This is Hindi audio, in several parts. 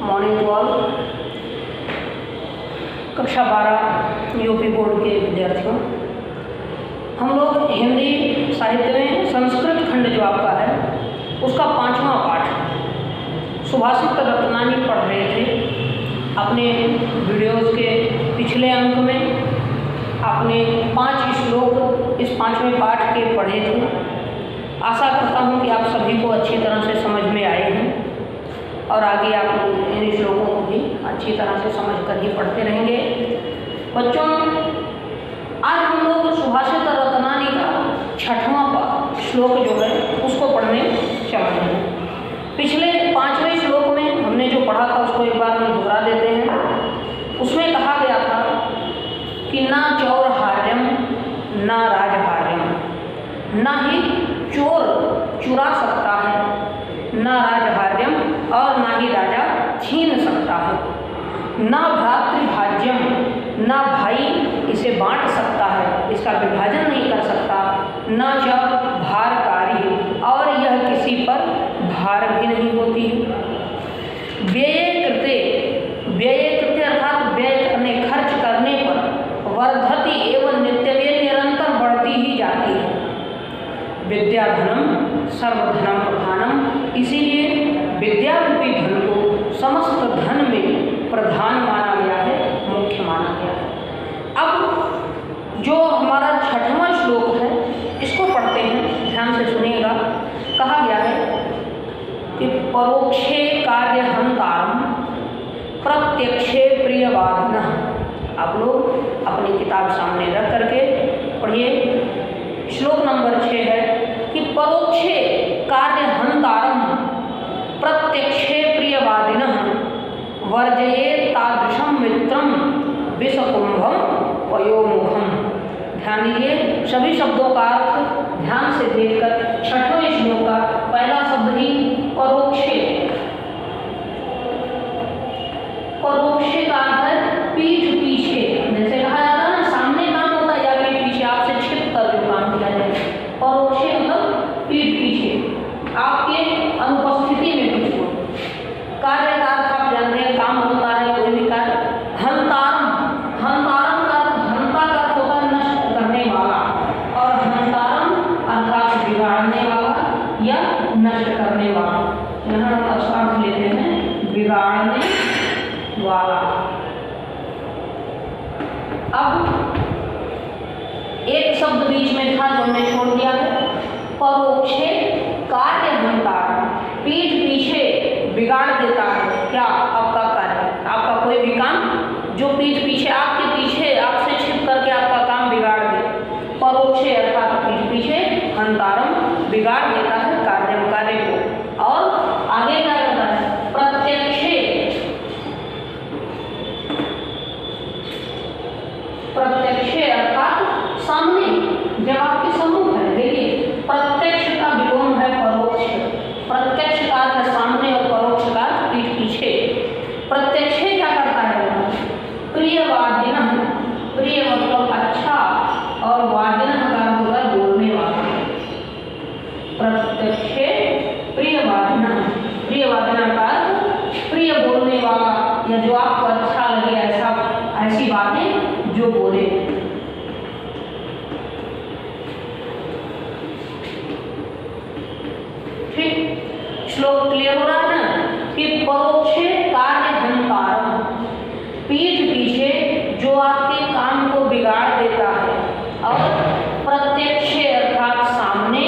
Morning to all. कक्षा 12 यूपी बोर्ड के विद्यार्थियों, हम लोग हिंदी साहित्य में संस्कृत खंड जो आपका है उसका 5वां पाठ सुभाषित रत्नानी पढ़ रहे थे। अपने वीडियोज़ के पिछले अंक में आपने 5 श्लोक इस 5वें पाठ के पढ़े थे। आशा करता हूँ कि आप सभी को अच्छी तरह से समझ में आए हैं और आगे आप लोग इन श्लोकों को भी अच्छी तरह से समझ कर ही पढ़ते रहेंगे। बच्चों, आज हम लोग सुभाषित रत्नानी का 6वां श्लोक जो है उसको पढ़ने चल रहे हैं। पिछले 5वें श्लोक में हमने जो पढ़ा था उसको एक बार हम दोहरा देते हैं। उसमें कहा गया था कि ना चौरहार्यम ना राजहार्यम, ना ही चोर चुरा सकता है, ना राजहार्यम और ना ही राजा छीन सकता है, ना भ्रातृभाज्यम, ना भाई इसे बांट सकता है, इसका विभाजन नहीं कर सकता, ना जब भारकारी और यह किसी पर भार भी नहीं होती है। व्यय कृते अर्थात व्यय करने खर्च करने पर वर्धति एवं नित्यव्यय निरंतर बढ़ती ही जाती है। विद्याधनम सर्वधनम प्रधानम, इसीलिए विद्या रूपी धन को समस्त धन में प्रधान माना गया है, मुख्य माना गया है। अब जो हमारा 6वां श्लोक है इसको पढ़ते हैं, ध्यान से सुनिएगा। कहा गया है कि परोक्षे कार्यहंकारम प्रत्यक्षे प्रियवादिनः। आप लोग अपनी किताब सामने रख करके पढ़िए। श्लोक नंबर 6 है कि परोक्षे कार्यहंकारम प्रत्यक्षे प्रियवादिनः वर्जयेत् तादृशं मित्रं विषकुंभम पयोमुखम। ध्यान दीजिए, सभी शब्दों का अर्थ ध्यान से देखकर 6वें श्लोक का पहला शब्द ही परोक्षे। परोक्षे का अर्थ है पीठ पीछे। जैसे कहा जाता है ना, सामने काम होता है या पीठ पीछे, आपसे छिप कर जो काम किया जाए। परोक्षे मतलब पीठ पीछे, आपके अनुपस्थिति में कुछ हो। कार्य का अर्थ आप जानते हैं, काम होता है कोई भी कार्य। हंतारम, हंतारम का हंता का अर्थ होता है नष्ट करने वाला, और हंतारम अर्थात बिगाड़ने वाला या नष्ट करने वाला। यहाँ हम अर्थ लेते हैं बिगाड़ने वाला। अब एक शब्द बीच में था जो हमने छोड़ दिया है, परोक्षे कार्यहंकार, पीठ पीछे बिगाड़ देता है क्या आपका कार्य, आपका कोई भी काम जो पीठ पीछे आपके पीछे आपसे छिप करके आपका काम बिगाड़ दे। परोक्षे अर्थात पीठ पीछे, हंतारम बिगाड़ देता है कार्य को। और आगे क्या करता है, प्रत्यक्षे, प्रत्यक्षे अर्थात सामने, जब आपके सम्मुख है। देखिए, प्रत्यक्ष का विलोम है परोक्ष। प्रत्यक्ष का अर्थ सामने और परोक्ष का पीठ पीछे। प्रत्यक्षे क्या करता है, प्रियवादिनः, प्रिय मतलब अच्छा, और वादिनः का अर्थ होता है बोलने वाला। प्रत्यक्षे प्रियवादिनः, प्रियवादिनः का अर्थ प्रिय बोलने वाला, या जो आपको अच्छा लगे ऐसी बातें जो बोले। ठीक, श्लोक क्लियर हो रहा है ना कि परोक्षे कार्यहंकारम, पीठ पीछे जो आपके काम को बिगाड़ देता है, और प्रत्यक्षे अर्थात सामने,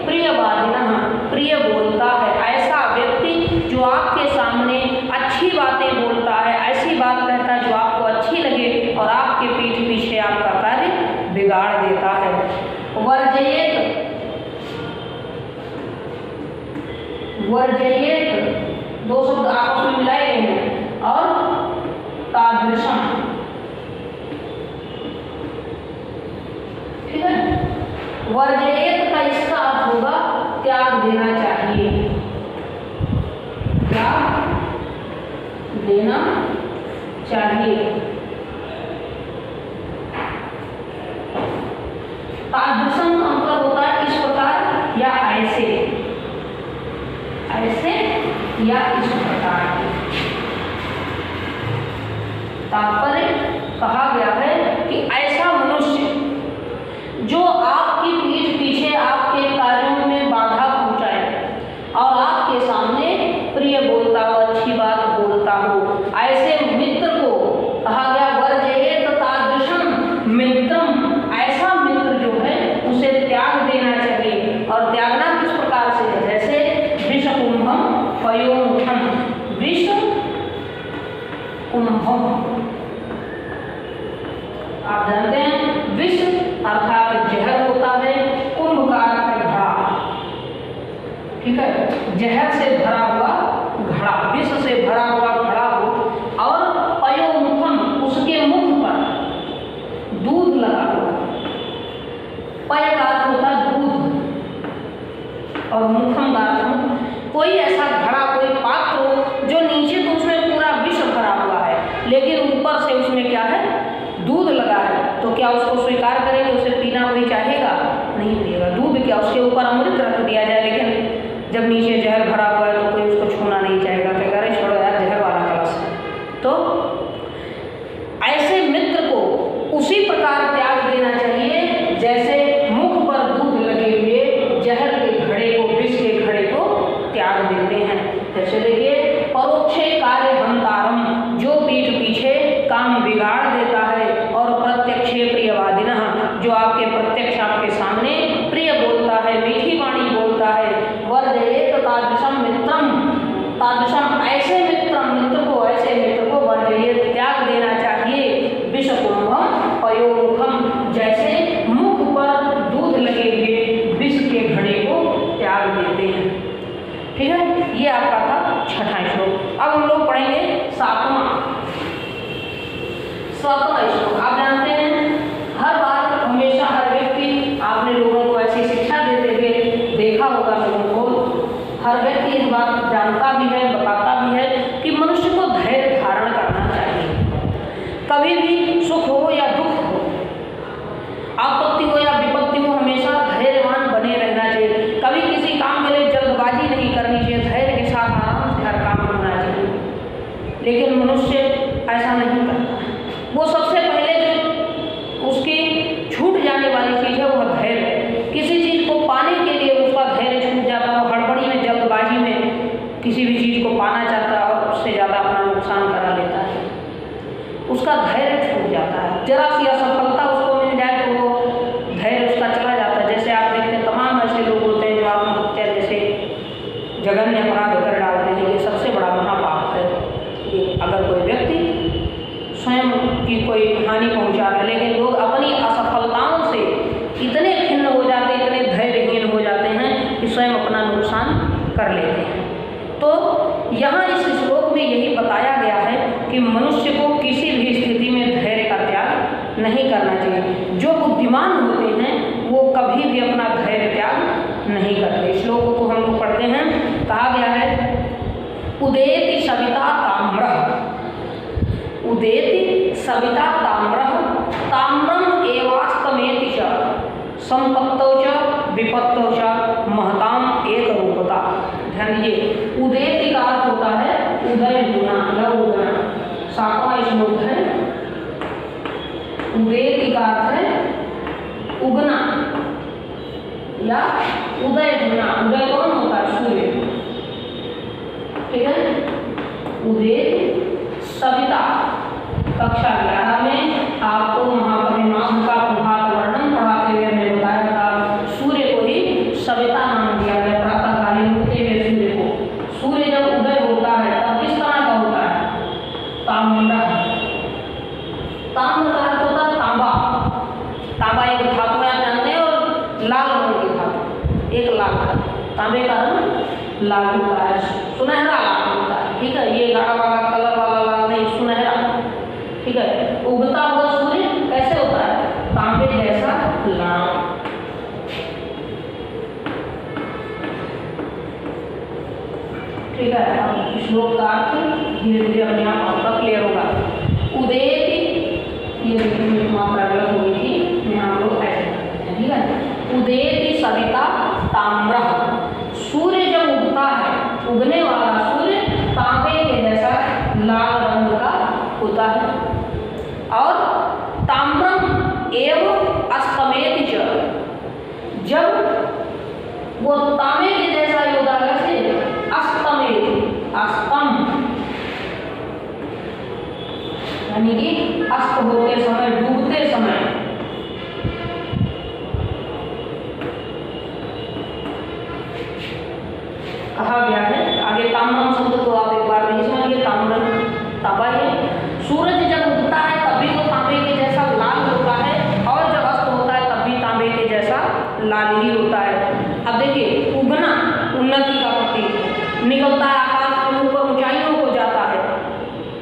प्रियवादिनः, प्रिय बोलता है, ऐसा व्यक्ति जो आपके सामने अच्छी बातें बोलता है, ऐसी बात कहता है जो आपको अच्छी लगे और आपके पीठ पीछे आपका कार्य बिगाड़ देता है। वर्जयेत्, वर्जयेत् दो शब्द आपस में मिलाए गए हैं, और तादृशम, ठीक है। वर्जयेत् का इसका अर्थ होगा त्याग देना चाहिए, त्याग देना चाहिए। तादृशम का मतलब होता है इस प्रकार या ऐसे, ऐसे या इस प्रकार। तात्पर्य कहा गया है कि ऐसा मनुष्य जो आपकी पीठ पीछे आपके कार्यों में बाधा पहुंचाए और आपके सामने प्रिय बोलता हो, अच्छी बात बोलता हो, ऐसे मित्र को कहा गया वर्जयेत तादृशं मित्रम। ऐसा मित्र जो है उसे त्याग देना चाहिए। और त्यागना किस प्रकार से है? जैसे विषकुंभम पयोमुखम। विष कुंभम, आप जानते हैं विष अर्थात जहर होता है, कुंभ का अर्थ है घड़ा, ठीक है। जहर से भरा हुआ घड़ा, विष से भरा हुआ घड़ा हो, और पयोमुखम, उसके मुख पर दूध लगा हुआ। पय का अर्थ होता है दूध और मुखम का अर्थ कोई ऐसा घड़ा, कोई पात्र हो जो नीचे तो उसमें पूरा विष भरा हुआ है, लेकिन ऊपर से उसमें क्या है? दूध लगा है। तो क्या उसको स्वीकार करेंगे? उसे पीना कोई चाहेगा? नहीं पिएगा। दूध क्या, उसके ऊपर अमृत रख दिया जाए, लेकिन जब नीचे जहर भरा हुआ है तो कोई उसको छूना नहीं चाहेगा, कहेगा अरे छोड़ो यार, जहर वाला कलश है। तो ऐसे मित्र को उसी प्रकार त्याग देना चाहिए जैसे मुख पर दूध लगे हुए जहर के घड़े को, विष के घड़े को त्याग देते हैं। जैसे देखिए परोक्षे कार्य हंतारम, जो पीठ पीछे काम बिगाड़ देता है, और प्रत्यक्षे प्रियवादिनः, जो आपके प्रत्यक्ष आपके सामने प्रिय बोलता है, मीठी वाणी बोलता है। वर्जयेत तादृशं मित्रम, तादृशम ऐसे मित्र को, ऐसे मित्र को वर्जयेत त्याग देना चाहिए। विषकुंभम पयोमुखम, जैसे मुख पर दूध लगे हुए विष के घड़े को त्याग देते हैं। ठीक है, ये आपका था छठा श्लोक। अब हम लोग पढ़ेंगे सातवां श्लोक। आप जानते हैं हर बार हमेशा हर व्यक्ति, आपने लोगों को ऐसी शिक्षा देते हुए देखा होगा, लोगों को हर व्यक्ति इस बात जानता भी है, बताता भी है कि मनुष्य को धैर्य धारण करना चाहिए। कभी भी सुख हो या दुख हो, आपत्ति हो या विपत्ति हो, हमेशा धैर्यवान बने रहना चाहिए। कभी किसी काम के लिए जल्दबाजी नहीं करनी चाहिए, धैर्य के साथ आराम से हर काम करना चाहिए। लेकिन मनुष्य ऐसा नहीं करता। वो सबसे पहले जो उसकी छूट जाने वाली चीज़ है वो धैर्य है। किसी चीज़ को पाने के लिए उसका धैर्य छूट जाता है, वो हड़बड़ी में, जल्दबाजी में किसी भी चीज़ को पाना चाहता है और उससे ज़्यादा अपना नुकसान करा लेता है, उसका धैर्य छूट जाता है। जरा सी असफलता उसको मिल जाए तो वो धैर्य उसका चला जाता है। जैसे आप देखते हैं तमाम ऐसे लोग होते हैं जो आत्महत्या जैसे जघन्य अपराध कर डालते हैं। ये सबसे बड़ा महापाप है कि अगर कोई व्यक्ति स्वयं की कोई हानि पहुंचाता है, लेकिन लोग अपनी असफलताओं से इतने खिन्न हो जाते हैं, इतने धैर्यहीन हो जाते हैं कि स्वयं अपना नुकसान कर लेते हैं। तो यहाँ इस श्लोक में यही बताया गया है कि मनुष्य को किसी भी स्थिति में धैर्य का त्याग नहीं करना चाहिए। जो बुद्धिमान होते हैं वो कभी भी अपना धैर्य त्याग नहीं करते। श्लोक को हम लोग पढ़ते हैं। कहा गया है उदेति सविता ताम्रः, उदेति सविता ताम्रः, ताम्रम एवास्तमेति च, संपत्तौ च विपत्तौ च महताम एक रूपता। ध्यान दीजिए, उदेति का अर्थ होता है उदय होना, लव उदय। सातवां श्लोक है। उदेति का अर्थ है उगना या उदय होना। उदय कौन होता है? सूर्य। ठीक है। उदेति सविता, कक्षा 11 में आपको महाकवि माघ का प्रभात वर्णन पढ़ाते हुए मैंने बताया था, सूर्य को ही सविता नाम दिया गया। प्रातःकालीन उगते हुए सूर्य को, सूर्य जब उदय होता है तब किस तरह का होता है? ताम्र। ताम्र का अर्थ होता है तांबा। तांबा एक धातु है, आप जानते हैं, और लाल रंग की धातु, एक लाल धातु। तांबे का रंग लाल होता है, सुनहरा लाल होता है। ठीक है, ये गाढ़ा वाला कलर वाला लाल नहीं, सुनहरा। ठीक है। उगता हुआ सूर्य कैसे होता है? तांबे जैसा लाल। ठीक है। अब श्लोक का अर्थ धीरे धीरे अपने आप आपका क्लियर होगा। उदेति, ये देखिए मात्रा गलत हो गई थी, मैं हम लोग ऐसे करते हैं। ठीक है। उदेति सविता ताम्रः, सूर्य जब उगता है, उगने वाला सूर्य तांबे के जैसा लाल रंग का होता है। अस्तम, यानी कि अस्त होते समय, डूबते समय। कहा गया है आगे ताम्रम शब्द को आप एक बार नहीं समझिए, ताम्रम तांबा है। सूरज जब उगता है तब भी वो तांबे के जैसा लाल होता है, और जब अस्त होता है तब भी तांबे के जैसा लाल ही होता है। अब देखिए, उगना उन्नति का प्रतीक है, निकलता है आकाश में ऊपर ऊंचाइयों को जाता है,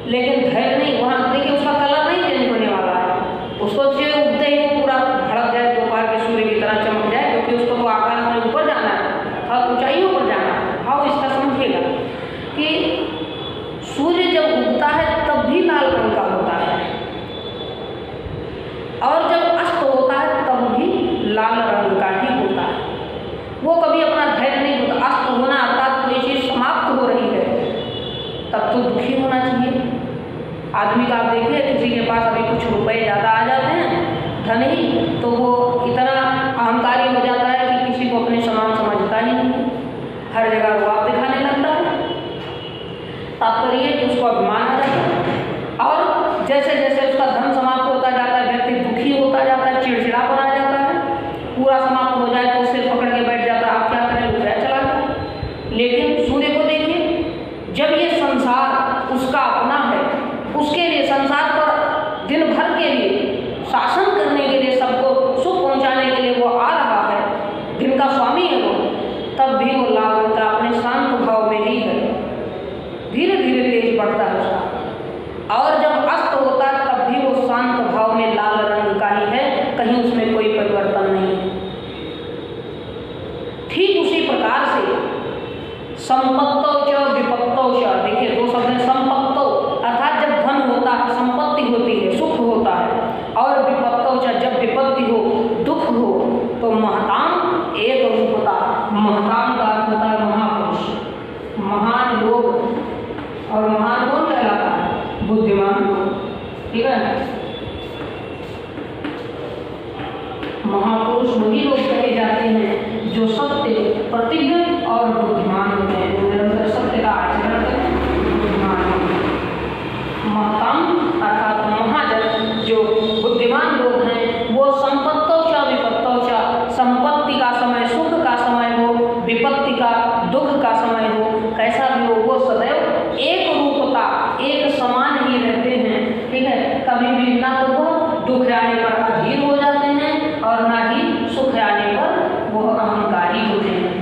लेकिन धैर्य नहीं, वहाँ देखिए उसका कलर नहीं चेंज होने वाला है। उसको जो उगते ही वो पूरा भड़क जाए, दोपहर के सूर्य की तरह चमक जाए, क्योंकि उसको तो आकाश में ऊपर जाना है और ऊंचाइयों पर जाना है। हाँ, इसका समझिएगा कि सूर्य जब उगता है तब भी लाल रंग का होता है, और जब अस्त होता है तब भी लाल रंग का ही होता है। वो कभी अपना धैर्य नहीं होता। अस्त होना अर्थात कोई चीज समाप्त हो रही है, तब तो दुखी होना चाहिए। आदमी का आप देखिए, किसी के पास अभी कुछ रुपए ज़्यादा आ जाते हैं, धन ही, तो वो इतना अहंकारी हो जाता है कि किसी को अपने समान समझता ही नहीं, हर जगह रुआब दिखाने लगता है। तात्पर्य कि उसको अभिमान आ जाता है, और जैसे जैसे उसका धन समाप्त होता जाता है, व्यक्ति दुखी होता जाता है, चिड़चिड़ापन आ जाता है। पूरा समाप्त हो जाए तो सिर पकड़ के बैठ जाता है, आप क्या करें, रुपया चला जाए। लेकिन सूर्य को देखिए, जब ये संसार उसका अपना है, उसके लिए संसार पर दिन भर के लिए शासन करने के लिए, सबको सुख पहुंचाने के लिए वो आ रहा है, दिन का स्वामी है वो, तब भी वो लाल रंग का अपने शांत भाव में ही है, धीरे धीरे तेज बढ़ता है उसका। और जब अस्त होता है तब भी वो शांत भाव में लाल रंग का ही है, कहीं उसमें कोई परिवर्तन नहीं है। ठीक उसी प्रकार से संपत्तो च विपत्तो च, देखिए दो शब्द हैं। संपत्तो अर्थात जब धन होता है, संपत्ति होती है, सुख होता है, और विपत्तो च जब विपत्ति हो, दुख हो, तो महताम एक रूपता। महताम का अर्थ होता है महापुरुष, महान लोग, और महान कौन कहलाता है, बुद्धिमान लोग, ठीक है। महापुरुष वही लोग कहे जाते हैं जो सत्य प्रतिज्ञ और बुद्धिमान होते हैं, जो निरंतर सत्य का आचरण करते हैं, बुद्धिमान होते हैं। महताम अर्थात महाजन, जो बुद्धिमान लोग हैं, वो संपत्तो च विपत्तो च, संपत्ति का समय सुख का समय हो, विपत्ति का दुख का समय हो, कैसा भी हो, वो सदैव एक रूपता, एक समान ही रहते हैं, ठीक है। कभी भी ना तो वो दुख आने पर अधीर हो जाते हैं, और ना ही सुख आने पर वो अहंकारी होते हैं।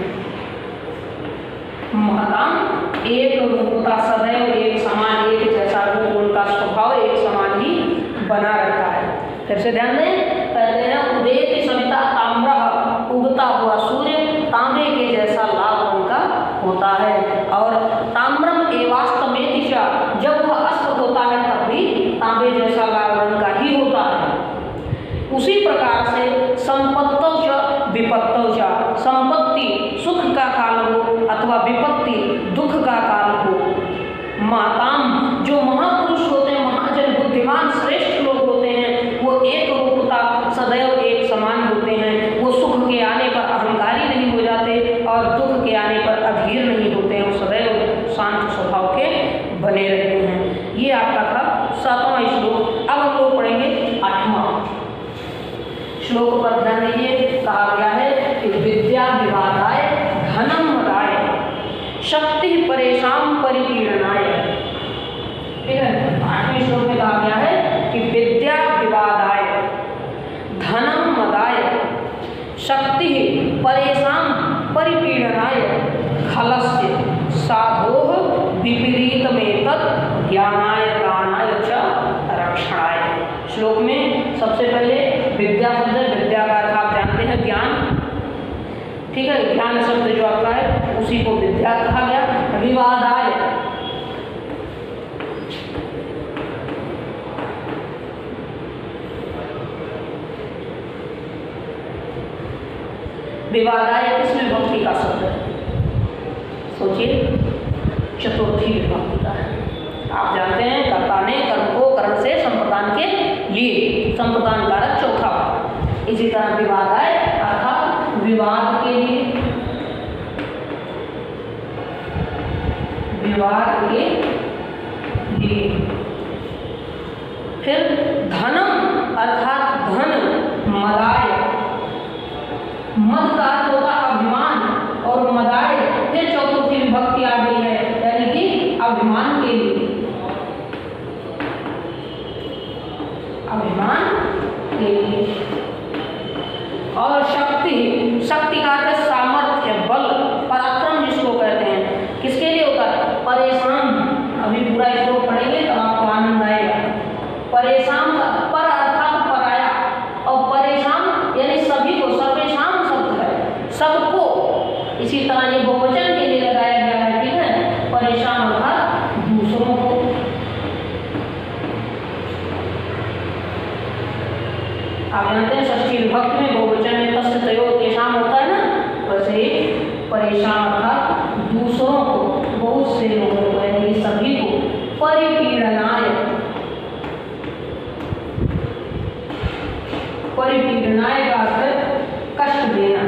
महताम एक रूपता, सदैव एक समान, एक जैसा रूप, उनका स्वभाव एक समान ही बना रहता है। फिर से ध्यान दें, कहते हैं उदेति सविता ताम्रः, उगता हुआ सूर्य तांबे के जैसा लाल रंग का होता है। और ताम्रम एवास्तमेति च, जब वह अस्त होता है तब भी तांबे जैसा लाल रंग का ही होता है। उसी प्रकार से संपत्तो च विपत्तो च, संपत्ति सुख का काल हो अथवा विपत्ति दुख का काल हो। महताम जो महापुरुष होते हैं, महाजन, बुद्धिमान, श्रेष्ठ लोग होते हैं, वो एक रूपता, सदैव एक समान होते हैं। वो सुख के आने पर अहंकारी नहीं हो जाते, और दुख के आने पर अधीर नहीं होते हैं, वो सदैव शांत स्वभाव के बने रहते हैं। ये आपका था 7वां श्लोक। अब हम लोग पढ़ेंगे 8वां श्लोक पर ध्यान दीजिए। कहा गया है कि विद्या विवादाय धनम मदाय शक्ति परेशान परिपीड़नाय, ठीक है। 8वें श्लोक में कहा गया है कि विद्या विवादाय धनम मदाय शक्ति परेशान परिपीड़नाय खलस्य साधोः विपरीतमेतत् ज्ञानाय दानाय च रक्षणाय। श्लोक में सबसे पहले विद्या शब्द, विद्या का अर्थ आप जानते हैं ज्ञान, ठीक है। ज्ञान शब्द जो आपका है उसी को विद्या कहा गया। विवादाय, विवादाय किसमें विभक्ति का शब्द है, सोचिए, चतुर्थी विभक्ति का है। आप जानते हैं कर्ता ने कर्म को करण से संप्रदान के लिए, संप्रदान कारक चौथा। इसी तरह विवादाय अर्थात विवाद के लिए, विवाद के लिए। फिर धनम अर्थात धन, मदाय, मद का अर्थ होगा अभिमान और मदाय फिर चतुर्थी विभक्ति आ गई है, यानी कि अभिमान के लिए, अभिमान के लिए। और शक्ति, शक्ति का अर्थ सामर्थ्य, बल, पराक्रम जिसको कहते हैं, किसके लिए होता है? परेशान। अभी पूरा श्लोक पढ़ेंगे तो आपको आनंद आएगा। परेशान का पर अर्थात पराया, और परेशान यानी सभी को, सर्वेशान शब्द है, सबको। इसी तरह ये बहुवचन के लिए लगाया गया है, ठीक है। परेशान अर्थात दूसरों को। आप जानते हैं षष्ठी विभक्ति में बहुवचन में तस्य तयो तेषाम होता है ना, वैसे ही परेशान अर्थात दूसरों को, बहुत से लोगों को, यानी सभी को। परिपीड़नाय, परिपीड़नाय का अर्थ कष्ट देना,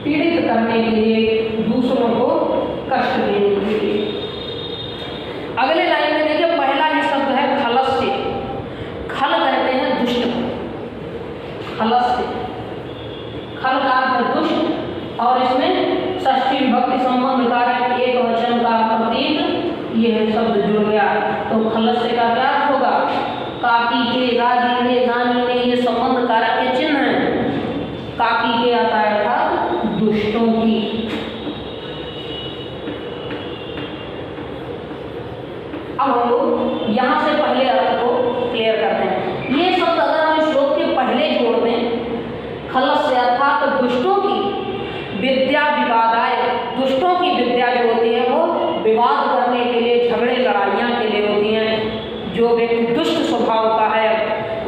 पीड़ित करने के लिए, दूसरों को कष्ट देने के लिए। अगले लाइन में देखिए, पहला ही शब्द है खलस्य। खल कहते हैं दुष्ट को, खलस्य, खल का अर्थ दुष्ट, और इसमें षष्ठी विभक्ति संबंध कारक एक वचन का प्रतीक यह शब्द जुड़ गया, तो खलस्य का क्या अर्थ होगा? काकी के, राजी ने, नानी ने, ये संबंध कारक के चिन्ह हैं। काकी के आता है अर्थात दुष्टों की। अब हम लोग यहाँ से पहले अर्थ को क्लियर करते हैं। ये शब्द अगर हम श्लोक के पहले जोड़ दें, खलस्य अर्थात दुष्टों की विद्या विवादाय, दुष्टों की विद्या जो होती है वो विवाद करने के लिए, झगड़े लड़ाइयाँ के लिए होती हैं। जो व्यक्ति दुष्ट स्वभाव का है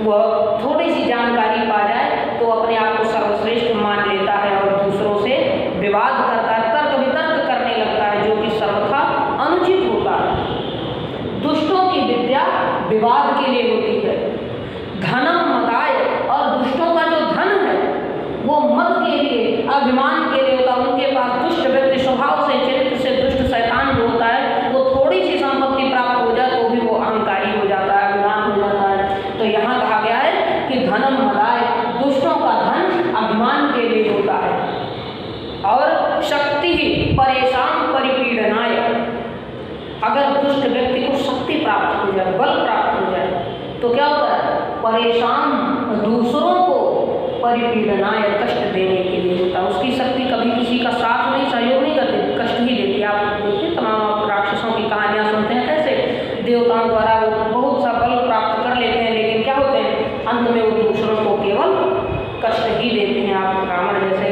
वह थोड़ी सी जानकारी पा जाए तो अपने आप को सर्वश्रेष्ठ मान लेता है और दूसरों से विवाद करता है, तर्क वितर्क करने लगता है, जो कि सर्वथा अनुचित होता है। दुष्टों की विद्या विवाद के लिए होती है। धनम मदाय, और दुष्टों का जो धन है वो मद के लिए, अभिमान के लिए होता है। उनके पास दुष्ट व्यक्ति स्वभाव से, चरित्र से दुष्ट शैतान जो होता है, वो थोड़ी सी संपत्ति प्राप्त हो जाए तो भी वो अहंकारी हो जाता है, अभिमान हो जाता है। तो यहाँ कहा गया है कि धनम मदाय, दुष्टों का धन अभिमान के लिए होता है। और शक्ति ही परेशान परिपीड़नाय, अगर दुष्ट व्यक्ति को शक्ति प्राप्त हो जाए, बल प्राप्त हो जाए तो क्या होता है? परेशान, दूसरों को परिपीड़नाय, कष्ट देने के लिए होता है। उसकी शक्ति कभी किसी का साथ नहीं, सहयोग नहीं करती, कष्ट ही देती है। आप देखिए तमाम राक्षसों की कहानियाँ सुनते हैं, कैसे देवताओं द्वारा वो बहुत सा बल प्राप्त कर लेते हैं, लेकिन क्या होते हैं? अंत में वो दूसरों को केवल कष्ट ही देते हैं। आप रावण जैसे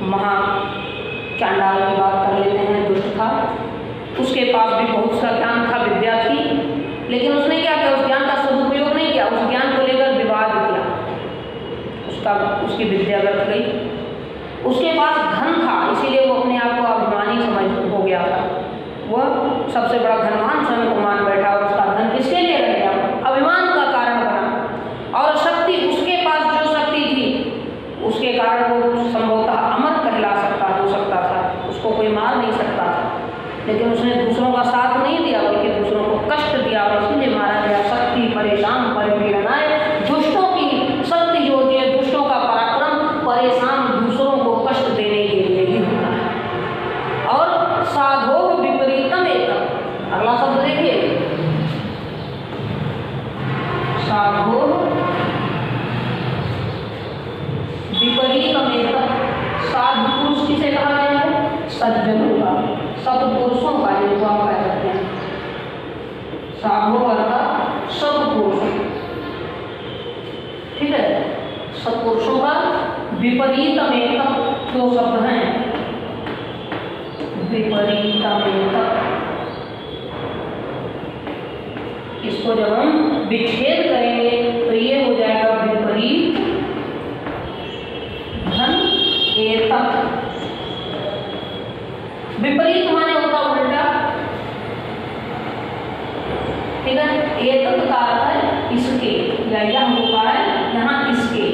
महा चांडाल की बात कर लेते हैं, दुष्ट था, उसके पास भी बहुत सा ज्ञान था, विद्या थी, लेकिन उसने क्या किया? उस ज्ञान का सदुपयोग नहीं किया, उस ज्ञान को लेकर विवाद किया, उसकी विद्या व्यर्थ गई। उसके पास धन था, इसीलिए वो अपने आप को अभिमानी समझ हो गया था। वह सबसे बड़ा धनवान स्वयं को मान बैठा और उसका धन किसके लिए रह गया? अभिमान का कारण बना। और शक्ति, उसके पास जो शक्ति थी उसके कारण वो संभवतः अमर कहला हो सकता था, उसको कोई मार नहीं सकता था, लेकिन उसने दूसरों का साथ नहीं दिया बल्कि दूसरों को कष्ट दिया और इसीलिए मारा गया। शक्ति परेशान परिपीड़नाय, दुष्टों की शक्ति जो होती है, दुष्टों का पराक्रम परेशान, दूसरों को कष्ट देने के लिए ही होता है। और साधो विपरीतम एक, अगला शब्द देखिए, साधो विपरीतम एक। साधु पुरुष किसे कहा गया है? सज्जनों का, सत्पुरुषों का, जिनको आप कह सकते हैं। साधु अर्थात सत्पुरुष, ठीक है, सत्पुरुषों का। विपरीतमेतम, दो शब्द हैं, विपरीतमेतम। इसको जब हम विच्छेद करेंगे तो ये हो जाएगा विपरीत धन एतत्। विपरीत माने होता उल्टा, ठीक है। एतत् का अर्थ है इसके, या यह होता है यहाँ इसके,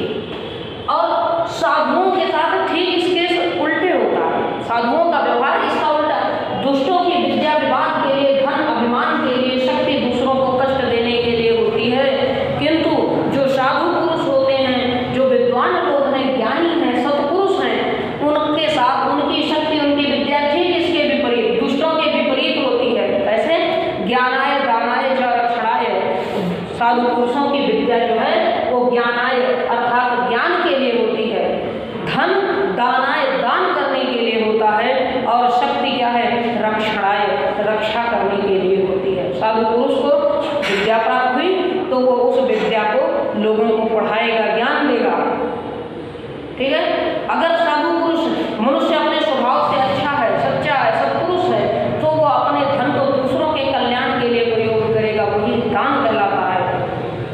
और साधुओं के साथ ठीक इसके उल्टे होता है। साधुओं का व्यवहार इसका उल्टा, दुष्टों की बढ़ाए, रक्षा करने के लिए होती है। साधु पुरुष को विद्या प्राप्त हुई तो वो उस विद्या को लोगों को पढ़ाएगा, ज्ञान देगा। ठीक है। अगर साधु पुरुष मनुष्य अपने स्वभाव से अच्छा है, सच्चा है, सत्पुरुष है, तो वो अपने धन को दूसरों के कल्याण के लिए प्रयोग करेगा, वही दान कहलाता है।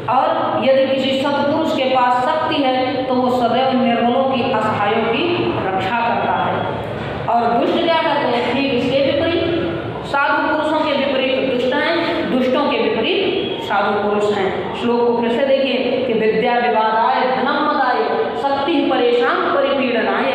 और यदि किसी सत्पुरुष के पास शक्ति है तो वो सदैव निर्मलों की, असहायों की रक्षा करता है। और दुष्ट क्या करते हैं? ठीक इसके विपरीत, साधु पुरुषों के विपरीत दुष्ट हैं, दुष्टों के विपरीत साधु पुरुष हैं। श्लोक को फिर से देखिए कि विद्या विवादाय धनम मदाय शक्ति परेशान परिपीडनाय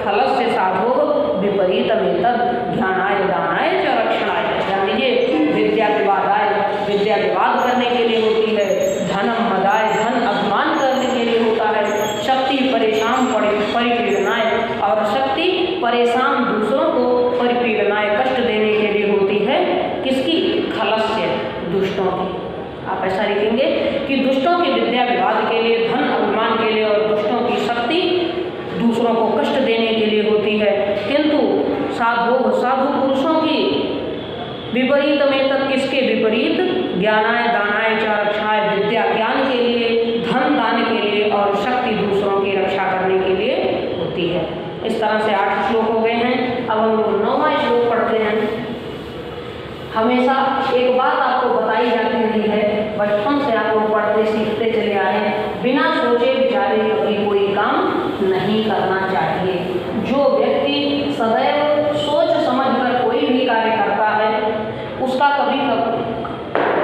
खलस्य साधो विपरीतमेतद ज्ञानाय दानाय च रक्षणाय। ध्यान दीजिए, विद्या विवादाय, विद्या विवाद करने के लिए होती है। धनम मदाय, धन अभिमान करने के लिए होता है। शक्ति परेशान परिपीडनाय, और शक्ति परेशान दूसरों को परिपीडनाय, कष्ट देने के लिए होती है। किसकी? खलस्य, दुष्टों की। आप ऐसा लिखेंगे कि दुष्टों की विद्या विवाद के लिए, धन अभिमान के लिए, और दुष्टों की शक्ति दूसरों को कष्ट देने के लिए होती है। किंतु साधु पुरुषों की विपरीत में तक, किसके विपरीत? ज्ञानाय दानाय च रक्षाय, विद्या ज्ञान के लिए, धन दान के लिए, और शक्ति दूसरों की रक्षा करने के लिए होती है। इस तरह से 8 श्लोक हो गए हैं। अब हम लोग 9वां श्लोक पढ़ते हैं। हमेशा एक बात आपको बताई जाती रही है, बचपन से आप लोग पढ़ते सीखते चले आए, बिना सोचे विचारे कभी कोई काम नहीं करना चाहिए। जो व्यक्ति सदैव सोच समझकर कोई भी कार्य करता है, उसका कभी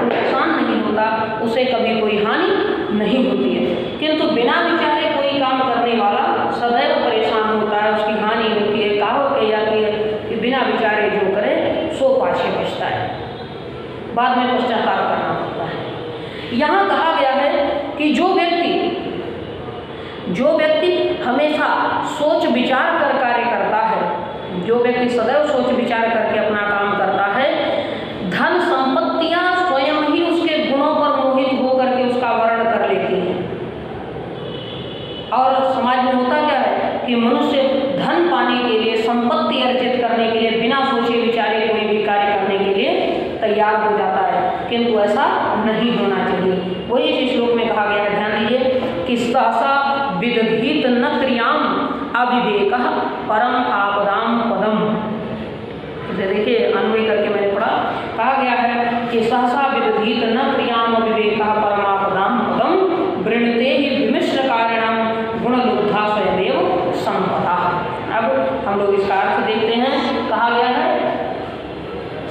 नुकसान नहीं होता, उसे कभी कोई हानि नहीं होती है। किंतु बिना विचारे कोई काम करने वाला सदैव परेशान होता है, उसकी हानि होती है। कहावत कही जाती है कि बिना विचारे जो करे सो पाछे पछता है, बाद में पश्चाताप करना पड़ता है। यहाँ कहा गया है कि जो व्यक्ति हमेशा सोच विचार कर कार्य करता है, जो व्यक्ति सदैव सोच विचार करके अपना काम करता है, धन संपत्तियां स्वयं ही उसके गुणों पर मोहित होकर के उसका वर्ण कर लेती हैं। और समाज में होता क्या है कि मनुष्य धन पाने के लिए, संपत्ति अर्जित करने के लिए बिना सोचे विचारे कोई भी कार्य करने के लिए तैयार हो जाता है, किंतु ऐसा नहीं होना चाहिए। वही इस श्लोक में कहा गया है, ध्यान दीजिए कि सहसा विदधीत न क्रियाम अविवेकः परम आपदाम पदम। इसे देखिए, अन्वय करके मैंने पढ़ा। कहा गया है कि सहसा विदधीत न क्रियाम अविवेकः परम आपदाम पदम वृणते ही विमिश्र कारणम गुणलुब्धा स्वयमेव संपदा। अब हम लोग इसका अर्थ देखते हैं। कहा गया है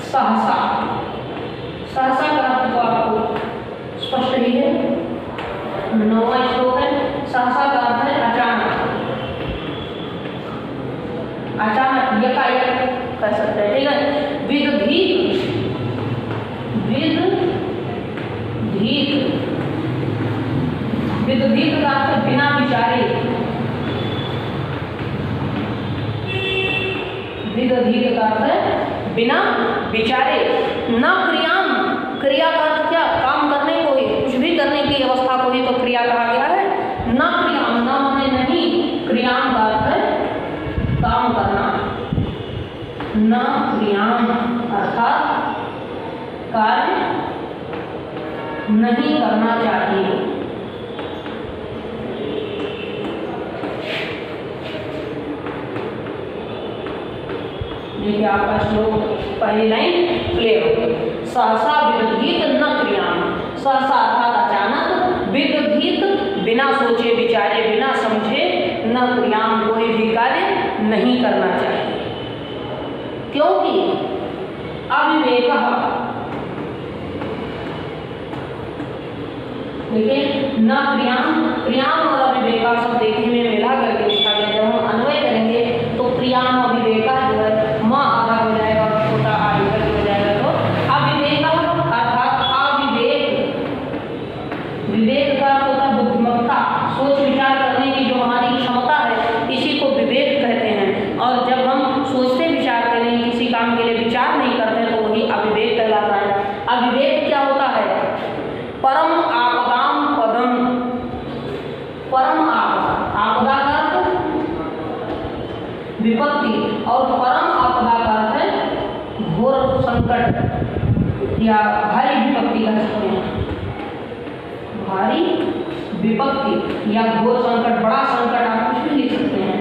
सहसा, सहसा का अर्थ तो आपको स्पष्ट ही है, 9वां श्लोक है। सहसा का अर्थ है अचानक, अचानक, एकाएक कह सकते हैं। ठीक है। विदधीत, विदधीत का अर्थ बिना विचारे, विदधीत का अर्थ है बिना विचारे। न क्रियाम, क्रिया का अर्थ क्या? काम करने को ही, कुछ भी करने की अवस्था को ही तो क्रिया कहा गया है। न क्रियाम, न माने नहीं, क्रियाम का अर्थ है काम करना। न क्रियाम अर्थात कार्य नहीं करना चाहिए। देखिए आपका श्लोक पहली लाइन क्लियर हो गई। सहसा विदधीत न क्रियाम, सहसा अर्थात अचानक, विदधीत बिना सोचे विचारे, बिना समझे, न क्रियाम कोई भी कार्य नहीं करना चाहिए। क्योंकि अविवेकः, देखिए न क्रियाम, क्रियाम और अविवेका सब देखने में मिला करके लिखा गया। जब हम अन्वय करेंगे तो क्रियाम अविवेका जो है माँ आधा हो जाएगा और छोटा आयुर्वेद हो जाएगा। तो अविवेका अर्थात अविवेक, विवेक का होता है बुद्धिमत्ता, सोच विचार करने की जो हमारी क्षमता है, इसी को विवेक कहते हैं। और जब हम सोचते विचार करें, किसी काम के लिए विचार नहीं करते, तो वही अविवेक कहलाता है। अविवेक क्या होता है? परम आपदाम पदम, संकट या भारी विपत्ति कह सकते हैं, भारी विपत्ति या घोर संकट, बड़ा संकट, आप कुछ भी लिख सकते हैं,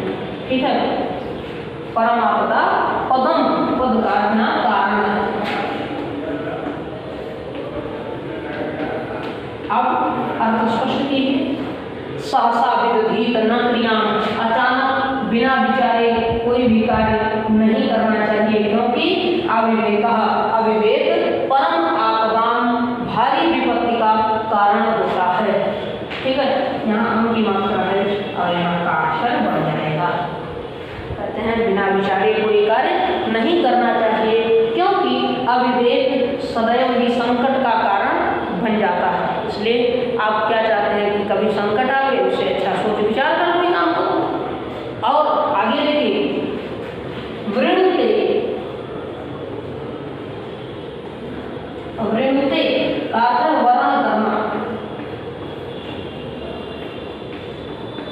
ठीक है। परम आपदा, पदम, पद का कारण है। अब अर्थ स्पष्ट कीजिए। सहसा विदधीत न क्रियाम, अचानक बिना विचारे कोई भी कार्य नहीं करना चाहिए, क्योंकि अविवेक परम आपदान, भारी विपत्ति का कारण होता है। ठीक है, यहाँ अम की मात्रा है और यहाँ का अक्षर बढ़ जाएगा। कहते हैं बिना विचारे कोई कार्य नहीं करना चाहिए, क्योंकि अविवेक सदैव ही संकट का कारण बन जाता है। इसलिए आप क्या चाहते हैं कि कभी संकट आवे, उससे अच्छा सोच विचार कर कोई काम करो। और आगे देखिए, वृणुते, वृणुते का अर्थ वर्ण करना,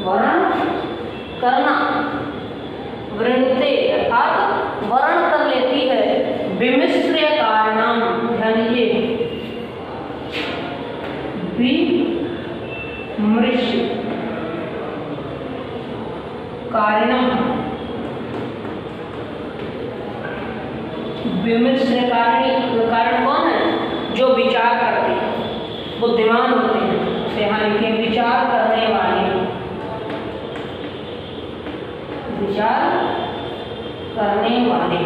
वर्ण करना, वृणुते अर्थात वर्ण कर लेती है। विमिश्र कारणम, ध्यान दीजिए, विमृश्य कारणम, विमृश्य कारण कौन है? जो विचार करते हैं, बुद्धिमान होते हैं। यहाँ लिखे विचार करने वाले, विचार करने वाले,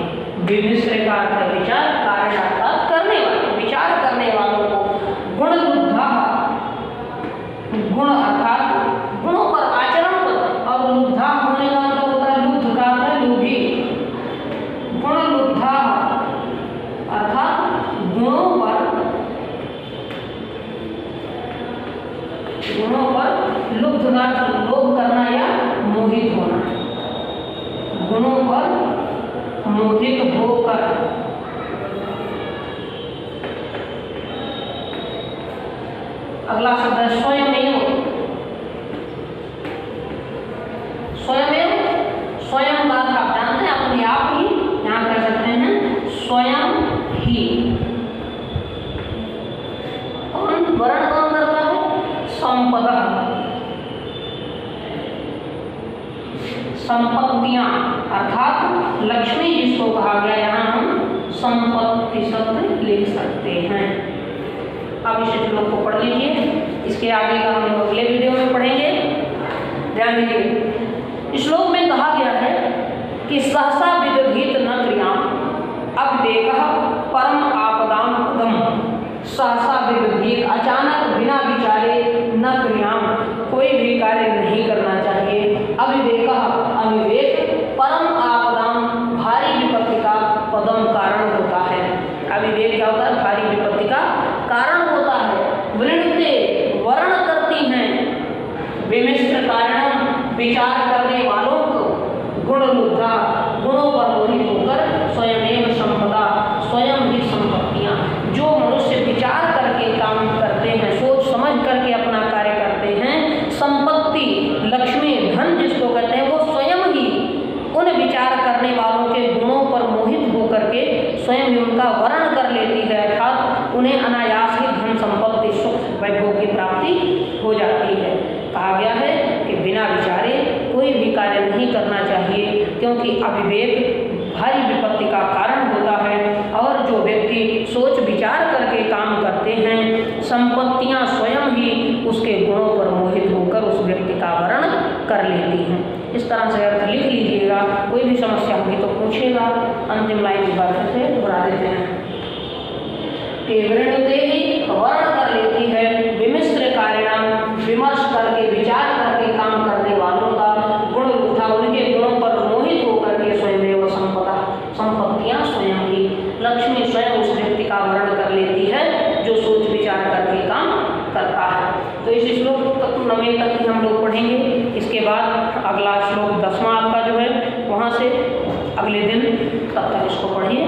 विमिश्र का अर्थ विचार, कारण अर्थात करने वाले, विचार करने वालों को गुण लुब्धा, गुण अर्थात गुणों पर, आचरण पर, और लुब्धा होने का मतलब होता है लुब्ध का अर्थ है लोभी। गुण लुब्धा अर्थात गुणों पर, गुणों पर लुब्ध का लोभ करना या मोहित होना, गुणों पर मोहित होकर, अगला शब्द है स्वयमेव। स्वयमेव, स्वयं का अर्थ आप जानते हैं, अपने आप ही, यहाँ कह सकते हैं स्वयं ही। कौन वर्ण कौन करता है? संपदा, संपत्तियां अर्थात लक्ष्मी जिसको कहा गया, यहाँ हम संपत्ति शब्द लिख सकते हैं। अब इस श्लोक को पढ़ लीजिए, इसके आगे का हम अगले वीडियो में पढ़ेंगे। ध्यान दीजिए, श्लोक में कहा गया है कि सहसा विदधीत न क्रियाम, अविवेकः परम आपदाम पदम। सहसा विदधीत, अचानक बिना विचारे, न क्रियाम, कोई भी कार्य नहीं करना चाहिए। अविवेकः, अविवेक, परम आपदाम, भारी विपत्ति का पदम कारण होता है। अविवेक क्या होता है? भारी विपत्ति का कारण होता है। वृणुते, वर्ण करती हैं। विमिश्र कारण, विचार करने वालों को। गुण लुब्धा, गुणों पर मोहित होकर। स्वयमेव संपदा, स्वयं ही संपत्तियां। जो मनुष्य विचार करके काम करते हैं, सोच समझ करके अपना कार्य करते हैं, संपत्ति, लक्ष्मी, धन जिसको कहते हैं, वो स्वयं ही उन विचार करने वालों के गुणों पर मोहित होकर के स्वयं ही उनका वर्ण कर लेती है, अर्थात उन्हें अनायास ही धन संपत्ति, सुख, वैभव की प्राप्ति हो जाती है। कहा गया है कि बिना विचारे कोई भी कार्य नहीं करना चाहिए, क्योंकि अविवेक भारी विपत्ति का कारण होता है। और जो व्यक्ति सोच विचार करके काम करते हैं, संपत्तियां स्वयं ही उसके गुणों पर मोहित होकर उस व्यक्ति का वर्ण कर लेती हैं। इस तरह से अर्थ लिख लीजिएगा। कोई भी समस्या होगी तो पूछेगा। अंतिम लाइन की बात से दोहरा देते हैं। वृणुते ही वर्ण कर लेती है, विमिश्र कारणम, विमर्श करके, विचार करके काम करने वालों का। गुण लुब्धा, उनके गुणों पर मोहित होकर के। स्वयमेव संपदा, संपत्तियां स्वयं ही। लक्ष्मी स्वयं उस व्यक्ति का वर्ण कर लेती है जो सोच विचार करके काम करता है। तो इस श्लोक तक 9वें तक हम लोग पढ़ेंगे। इसके बाद अगला श्लोक 10वां आपका जो है, वहाँ से अगले दिन, तब तक इसको पढ़िए।